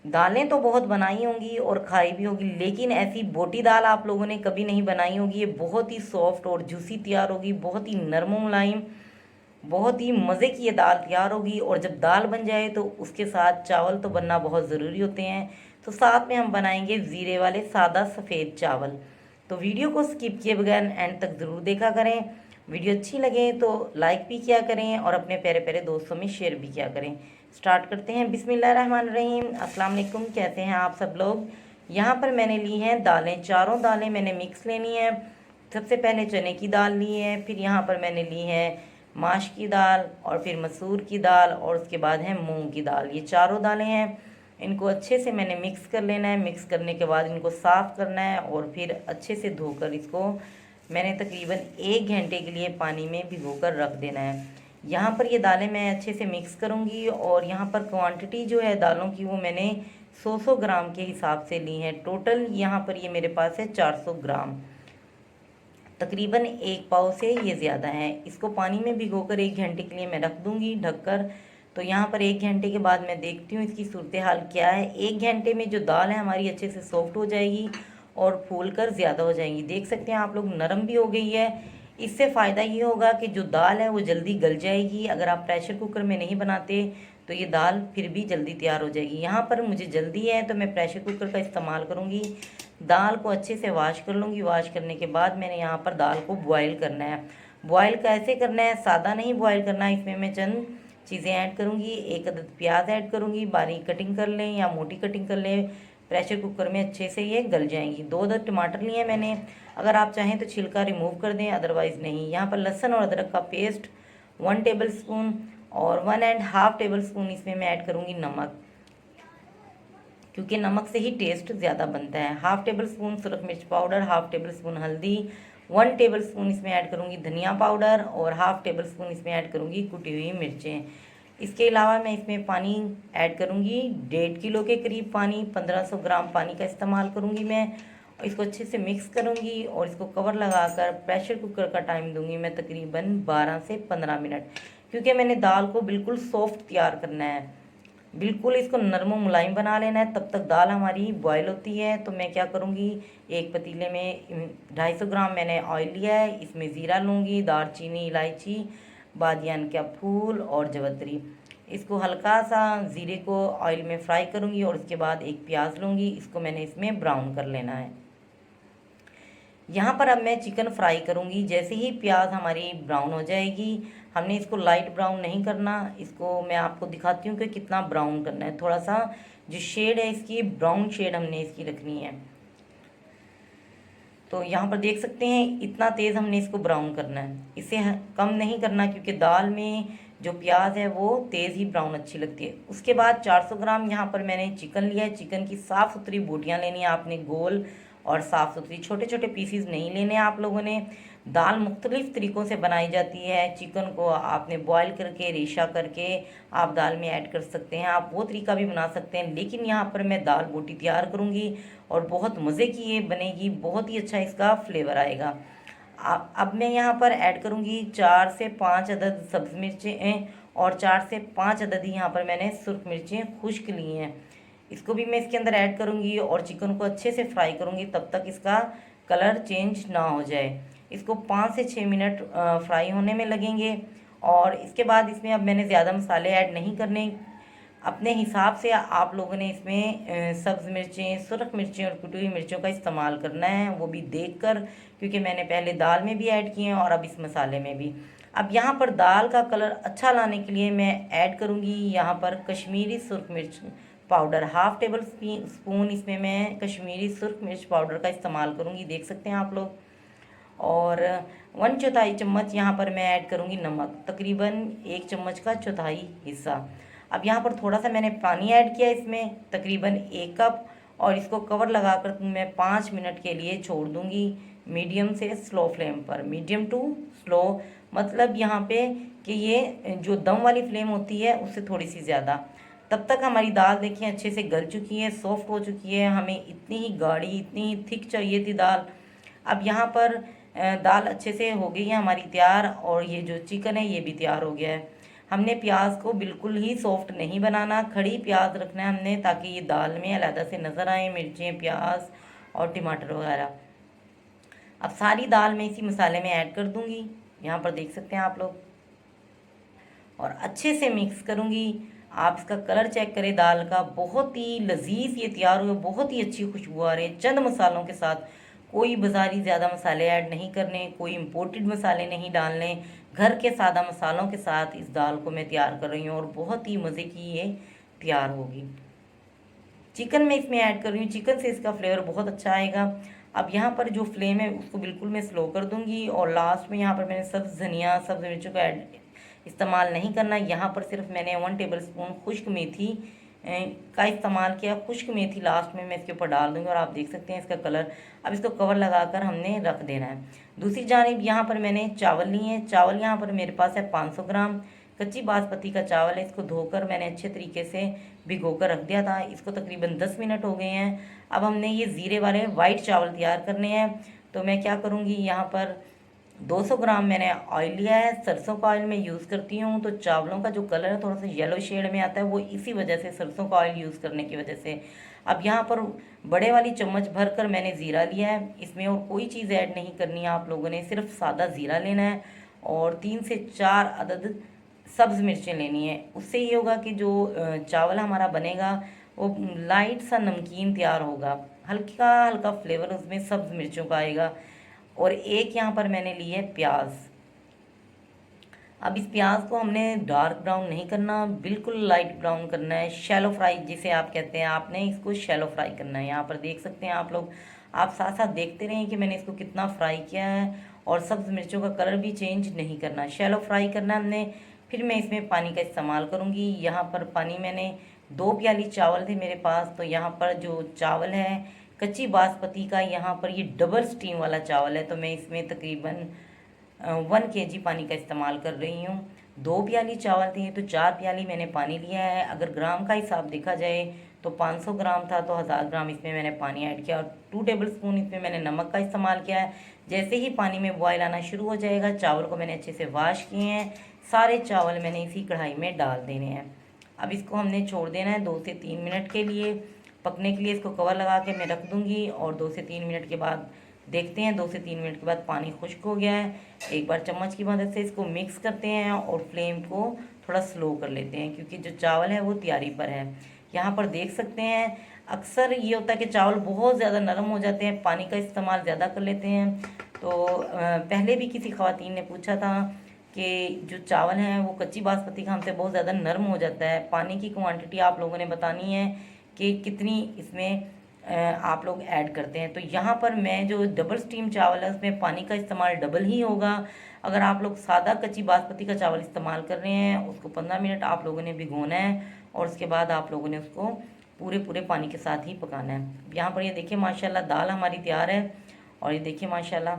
दालें तो बहुत बनाई होंगी और खाई भी होगी, लेकिन ऐसी बोटी दाल आप लोगों ने कभी नहीं बनाई होगी। ये बहुत ही सॉफ्ट और जूसी तैयार होगी, बहुत ही नरम मुलायम, बहुत ही मज़े की ये दाल तैयार होगी। और जब दाल बन जाए तो उसके साथ चावल तो बनना बहुत ज़रूरी होते हैं। तो साथ में हम बनाएंगे ज़ीरे वाले सादा सफ़ेद चावल। तो वीडियो को स्किप किए बगैर एंड तक ज़रूर देखा करें। वीडियो अच्छी लगे तो लाइक भी किया करें और अपने प्यारे प्यारे दोस्तों में शेयर भी किया करें। स्टार्ट करते हैं। बिस्मिल्लाहिर्रहमानिर्रहीम। अस्सलाम वालेकुम। कैसे हैं आप सब लोग। यहाँ पर मैंने ली हैं दालें, चारों दालें मैंने मिक्स लेनी है। सबसे पहले चने की दाल ली है, फिर यहाँ पर मैंने ली है माश की दाल, और फिर मसूर की दाल, और उसके बाद है मूंग की दाल। ये चारों दालें हैं। इनको अच्छे से मैंने मिक्स कर लेना है। मिक्स करने के बाद इनको साफ़ करना है और फिर अच्छे से धोकर इसको मैंने तकरीबन 1 घंटे के लिए पानी में भिगोकर रख देना है। यहाँ पर ये दालें मैं अच्छे से मिक्स करूँगी, और यहाँ पर क्वांटिटी जो है दालों की वो मैंने 100 ग्राम के हिसाब से ली है। टोटल यहाँ पर ये मेरे पास है 400 ग्राम, तकरीबन 1 पाव से ये ज़्यादा है। इसको पानी में भिगोकर 1 घंटे के लिए मैं रख दूँगी ढककर। तो यहाँ पर 1 घंटे के बाद मैं देखती हूँ इसकी सूरत हाल क्या है। 1 घंटे में जो दाल है हमारी अच्छे से सॉफ्ट हो जाएगी और फूल कर ज़्यादा हो जाएंगी। देख सकते हैं आप लोग, नरम भी हो गई है। इससे फ़ायदा ये होगा कि जो दाल है वो जल्दी गल जाएगी। अगर आप प्रेशर कुकर में नहीं बनाते तो ये दाल फिर भी जल्दी तैयार हो जाएगी। यहाँ पर मुझे जल्दी है तो मैं प्रेशर कुकर का इस्तेमाल करूँगी। दाल को अच्छे से वॉश कर लूँगी। वॉश करने के बाद मैंने यहाँ पर दाल को बॉयल करना है। बॉयल कैसे करना है, सादा नहीं बॉयल करना है। इसमें मैं चंद चीज़ें ऐड करूँगी। 1 अदद प्याज ऐड करूँगी, बारीक कटिंग कर लें या मोटी कटिंग कर लें। प्रेशर कुकर में अच्छे से ये गल जाएंगी। 2 अदद टमाटर लिए हैं मैंने। अगर आप चाहें तो छिलका रिमूव कर दें, अदरवाइज़ नहीं। यहाँ पर लहसुन और अदरक का पेस्ट 1 टेबल स्पून, और 1.5 टेबल स्पून इसमें मैं ऐड करूँगी नमक, क्योंकि नमक से ही टेस्ट ज़्यादा बनता है। 1/2 टेबल स्पून सुरख मिर्च पाउडर, 1/2 टेबल स्पून हल्दी, 1 टेबल स्पून इसमें ऐड करूँगी धनिया पाउडर, और 1/2 टेबल स्पून इसमें ऐड करूँगी कुटी हुई मिर्चें। इसके अलावा मैं इसमें पानी ऐड करूँगी, 1.5 किलो के करीब पानी, 1500 ग्राम पानी का इस्तेमाल करूँगी मैं। इसको अच्छे से मिक्स करूँगी और इसको कवर लगाकर प्रेशर कुकर का टाइम दूँगी मैं तकरीबन 12 से 15 मिनट, क्योंकि मैंने दाल को बिल्कुल सॉफ्ट तैयार करना है। बिल्कुल इसको नरम मुलायम बना लेना है। तब तक दाल हमारी बॉयल होती है। तो मैं क्या करूँगी, एक पतीले में 250 ग्राम मैंने ऑयल लिया है। इसमें ज़ीरा लूँगी, दालचीनी, इलायची, बादियान का फूल और जवतरी। इसको हल्का सा ज़ीरे को ऑयल में फ्राई करूँगी, और उसके बाद एक प्याज लूँगी। इसको मैंने इसमें ब्राउन कर लेना है। यहाँ पर अब मैं चिकन फ्राई करूँगी। जैसे ही प्याज हमारी ब्राउन हो जाएगी, हमने इसको लाइट ब्राउन नहीं करना। इसको मैं आपको दिखाती हूँ कि कितना ब्राउन करना है। थोड़ा सा जो शेड है इसकी, ब्राउन शेड हमने इसकी रखनी है। तो यहाँ पर देख सकते हैं इतना तेज़ हमने इसको ब्राउन करना है, इसे कम नहीं करना, क्योंकि दाल में जो प्याज है वो तेज़ ही ब्राउन अच्छी लगती है। उसके बाद 400 ग्राम यहाँ पर मैंने चिकन लिया है। चिकन की साफ़ सुथरी बोटियाँ लेनी है आपने, गोल और साफ़ सुथरी, छोटे छोटे पीसीज नहीं लेने आप लोगों ने। दाल मुख्तलिफ़ तरीक़ों से बनाई जाती है। चिकन को आपने बॉयल करके, रेशा करके आप दाल में ऐड कर सकते हैं। आप वो तरीका भी बना सकते हैं, लेकिन यहाँ पर मैं दाल बोटी तैयार करूँगी और बहुत मज़े की ये बनेगी, बहुत ही अच्छा इसका फ्लेवर आएगा। अब मैं यहाँ पर ऐड करूँगी 4 से 5 अदद सब्ज़ मिर्चें, और 4 से 5 अदद ही यहाँ पर मैंने सुर्ख मिर्चें खुश्क ली हैं। इसको भी मैं इसके अंदर ऐड करूँगी और चिकन को अच्छे से फ्राई करूँगी तब तक इसका कलर चेंज ना हो जाए। इसको 5 से 6 मिनट फ्राई होने में लगेंगे। और इसके बाद इसमें अब मैंने ज़्यादा मसाले ऐड नहीं करने। अपने हिसाब से आप लोगों ने इसमें सब्ज़ मिर्चें, सुरख मिर्चें और कुटी हुई मिर्चों का इस्तेमाल करना है, वो भी देखकर, क्योंकि मैंने पहले दाल में भी ऐड किए हैं और अब इस मसाले में भी। अब यहाँ पर दाल का कलर अच्छा लाने के लिए मैं ऐड करूँगी यहाँ पर कश्मीरी सुरख मिर्च पाउडर, 1/2 टेबल स्पून इसमें मैं कश्मीरी सुरख मिर्च पाउडर का इस्तेमाल करूँगी, देख सकते हैं आप लोग। और 1/4 चम्मच यहाँ पर मैं ऐड करूँगी नमक, तकरीबन 1 चम्मच का चौथाई हिस्सा। अब यहाँ पर थोड़ा सा मैंने पानी ऐड किया इसमें, तकरीबन 1 कप, और इसको कवर लगाकर मैं 5 मिनट के लिए छोड़ दूँगी मीडियम से स्लो फ्लेम पर। मीडियम टू स्लो मतलब यहाँ पे कि ये जो दम वाली फ्लेम होती है उससे थोड़ी सी ज़्यादा। तब तक हमारी दाल देखिए अच्छे से गल चुकी है, सॉफ्ट हो चुकी है। हमें इतनी ही गाढ़ी, इतनी ही थिक चाहिए थी दाल। अब यहाँ पर दाल अच्छे से हो गई है हमारी तैयार, और ये जो चिकन है ये भी तैयार हो गया है। हमने प्याज को बिल्कुल ही सॉफ्ट नहीं बनाना, खड़ी प्याज रखना है हमने, ताकि ये दाल में अलहदा से नज़र आए मिर्चें, प्याज और टमाटर वगैरह। अब सारी दाल मैं इसी मसाले में ऐड कर दूंगी, यहाँ पर देख सकते हैं आप लोग, और अच्छे से मिक्स करूंगी। आप इसका कलर चेक करें दाल का, बहुत ही लजीज ये तैयार हुआ, बहुत ही अच्छी खुशबू आ रही है चंद मसालों के साथ। कोई बाजारी ज़्यादा मसाले ऐड नहीं करने, कोई इम्पोर्टेड मसाले नहीं डालने, घर के सादा मसालों के साथ इस दाल को मैं तैयार कर रही हूँ और बहुत ही मज़े की ये तैयार होगी। चिकन मैं इसमें ऐड कर रही हूँ, चिकन से इसका फ्लेवर बहुत अच्छा आएगा। अब यहाँ पर जो फ्लेम है उसको बिल्कुल मैं स्लो कर दूँगी, और लास्ट में यहाँ पर मैंने सब्ज़ धनिया, सब्ज़ मिर्चों का इस्तेमाल नहीं करना। यहाँ पर सिर्फ मैंने 1 टेबल स्पून खुश्क मेथी का इस्तेमाल किया। खुश्क मेथी लास्ट में मैं इसके ऊपर डाल दूँगी, और आप देख सकते हैं इसका कलर। अब इसको कवर लगाकर हमने रख देना है। दूसरी जानिब यहाँ पर मैंने चावल लिए हैं। चावल यहाँ पर मेरे पास है 500 ग्राम कच्ची बासमती का चावल है। इसको धोकर मैंने अच्छे तरीके से भिगो कर रख दिया था। इसको तकरीबन 10 मिनट हो गए हैं। अब हमने ये ज़ीरे वाले वाइट चावल तैयार करने हैं। तो मैं क्या करूँगी, यहाँ पर 200 ग्राम मैंने ऑयल लिया है। सरसों का ऑयल मैं यूज़ करती हूँ, तो चावलों का जो कलर है थोड़ा सा येलो शेड में आता है, वो इसी वजह से, सरसों का ऑयल यूज़ करने की वजह से। अब यहाँ पर बड़े वाली चम्मच भर कर मैंने ज़ीरा लिया है। इसमें और कोई चीज़ ऐड नहीं करनी है आप लोगों ने, सिर्फ सादा ज़ीरा लेना है, और 3 से 4 अदद सब्ज़ मिर्चें लेनी है। उससे ये होगा कि जो चावल हमारा बनेगा वो लाइट सा नमकीन तैयार होगा, हल्का हल्का फ्लेवर उसमें सब्ज़ मिर्चों का आएगा। और एक यहाँ पर मैंने ली है प्याज। अब इस प्याज को हमने डार्क ब्राउन नहीं करना, बिल्कुल लाइट ब्राउन करना है, शैलो फ्राई जिसे आप कहते हैं, आपने इसको शैलो फ्राई करना है। यहाँ पर देख सकते हैं आप लोग, आप साथ साथ देखते रहें कि मैंने इसको कितना फ्राई किया है, और सब्ज़ मिर्चों का कलर भी चेंज नहीं करना, शैलो फ्राई करना हमने। फिर मैं इसमें पानी का इस्तेमाल करूँगी। यहाँ पर पानी मैंने 2 प्याली चावल थे मेरे पास, तो यहाँ पर जो चावल है कच्ची बासमती का, यहाँ पर ये डबल स्टीम वाला चावल है, तो मैं इसमें तकरीबन 1 kg पानी का इस्तेमाल कर रही हूँ। 2 प्याली चावल थे तो 4 प्याली मैंने पानी लिया है। अगर ग्राम का हिसाब देखा जाए तो 500 ग्राम था, तो 1000 ग्राम इसमें मैंने पानी ऐड किया, और 2 टेबल स्पून इसमें मैंने नमक का इस्तेमाल किया है। जैसे ही पानी में बॉयल आना शुरू हो जाएगा, चावल को मैंने अच्छे से वॉश किए हैं, सारे चावल मैंने इसी कढ़ाई में डाल देने हैं। अब इसको हमने छोड़ देना है 2 से 3 मिनट के लिए पकने के लिए। इसको कवर लगा के मैं रख दूँगी, और 2 से 3 मिनट के बाद देखते हैं। 2 से 3 मिनट के बाद पानी खुश्क हो गया है। एक बार चम्मच की मदद से इसको मिक्स करते हैं, और फ्लेम को थोड़ा स्लो कर लेते हैं, क्योंकि जो चावल है वो तैयारी पर है। यहाँ पर देख सकते हैं, अक्सर ये होता है कि चावल बहुत ज़्यादा नरम हो जाते हैं, पानी का इस्तेमाल ज़्यादा कर लेते हैं। तो पहले भी किसी ख़वातीन ने पूछा था कि जो चावल है वो कच्ची बासमती का हमसे बहुत ज़्यादा नरम हो जाता है। पानी की क्वांटिटी आप लोगों ने बतानी है कि कितनी इसमें आप लोग ऐड करते हैं। तो यहाँ पर मैं जो डबल स्टीम चावल है उसमें पानी का इस्तेमाल डबल ही होगा। अगर आप लोग सादा कच्ची बासमती का चावल इस्तेमाल कर रहे हैं, उसको 15 मिनट आप लोगों ने भिगोना है, और उसके बाद आप लोगों ने उसको पूरे पूरे पानी के साथ ही पकाना है। यहाँ पर ये देखिए माशाल्लाह दाल हमारी तैयार है, और ये देखिए माशाल्लाह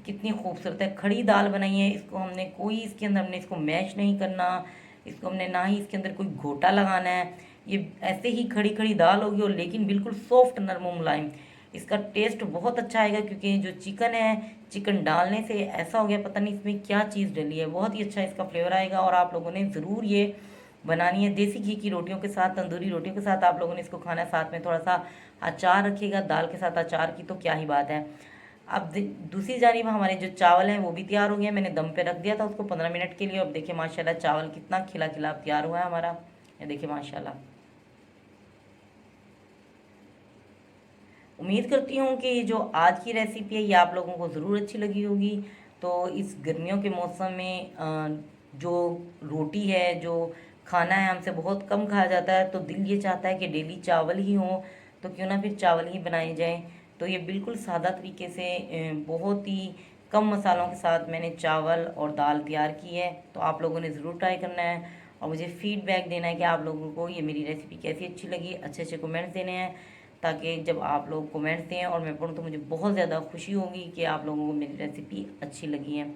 कितनी खूबसूरत है, खड़ी दाल बनाई है। इसको हमने कोई, इसके अंदर हमने इसको मैश नहीं करना, इसको हमने ना ही इसके अंदर कोई घोटा लगाना है। ये ऐसे ही खड़ी खड़ी दाल होगी, और लेकिन बिल्कुल सॉफ्ट नरम मुलायम। इसका टेस्ट बहुत अच्छा आएगा, क्योंकि जो चिकन है, चिकन डालने से ऐसा हो गया पता नहीं इसमें क्या चीज़ डली है, बहुत ही अच्छा इसका फ्लेवर आएगा। और आप लोगों ने ज़रूर ये बनानी है देसी घी की रोटियों के साथ, तंदूरी रोटियों के साथ आप लोगों ने इसको खाना है। साथ में थोड़ा सा अचार रखिएगा, दाल के साथ अचार की तो क्या ही बात है। अब दूसरी जानिब हमारे जो चावल हैं वो भी तैयार हो गया। मैंने दम पे रख दिया था उसको 15 मिनट के लिए। अब देखिए माशाल्लाह चावल कितना खिला खिला तैयार हुआ है हमारा, ये देखिए माशाल्लाह। उम्मीद करती हूँ कि जो आज की रेसिपी है ये आप लोगों को ज़रूर अच्छी लगी होगी। तो इस गर्मियों के मौसम में जो रोटी है, जो खाना है, हमसे बहुत कम खाया जाता है, तो दिल ये चाहता है कि डेली चावल ही हो, तो क्यों ना फिर चावल ही बनाए जाएं। तो ये बिल्कुल सादा तरीके से बहुत ही कम मसालों के साथ मैंने चावल और दाल तैयार की है। तो आप लोगों ने ज़रूर ट्राई करना है, और मुझे फ़ीडबैक देना है कि आप लोगों को ये मेरी रेसिपी कैसी अच्छी लगी। अच्छे अच्छे कमेंट्स देने हैं, ताकि जब आप लोग कमेंट्स दें और मैं पढ़ूँ तो मुझे बहुत ज़्यादा खुशी होगी कि आप लोगों को मेरी रेसिपी अच्छी लगी है।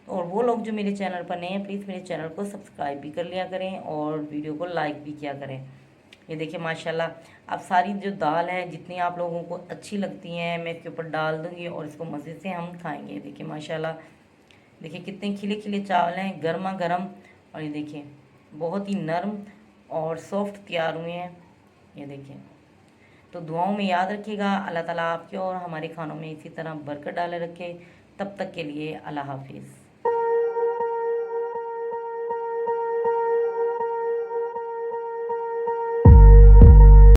और वो लोग जो मेरे चैनल पर नए हैं, प्लीज़ मेरे चैनल को सब्सक्राइब भी कर लिया करें, और वीडियो को लाइक भी किया करें। ये देखिए माशाल्लाह, अब सारी जो दाल है जितनी आप लोगों को अच्छी लगती हैं मैं इसके ऊपर डाल दूँगी, और इसको मज़े से हम खाएँगे। देखिए माशाल्लाह, देखिए कितने खिले खिले चावल हैं, गर्मा गर्म, और ये देखिए बहुत ही नर्म और सॉफ्ट तैयार हुए हैं। ये देखिए, तो दुआओं में याद रखिएगा। अल्लाह ताला आपके और हमारे खानों में इसी तरह बरकत डाले रखे। तब तक के लिए अल्लाह हाफिज़।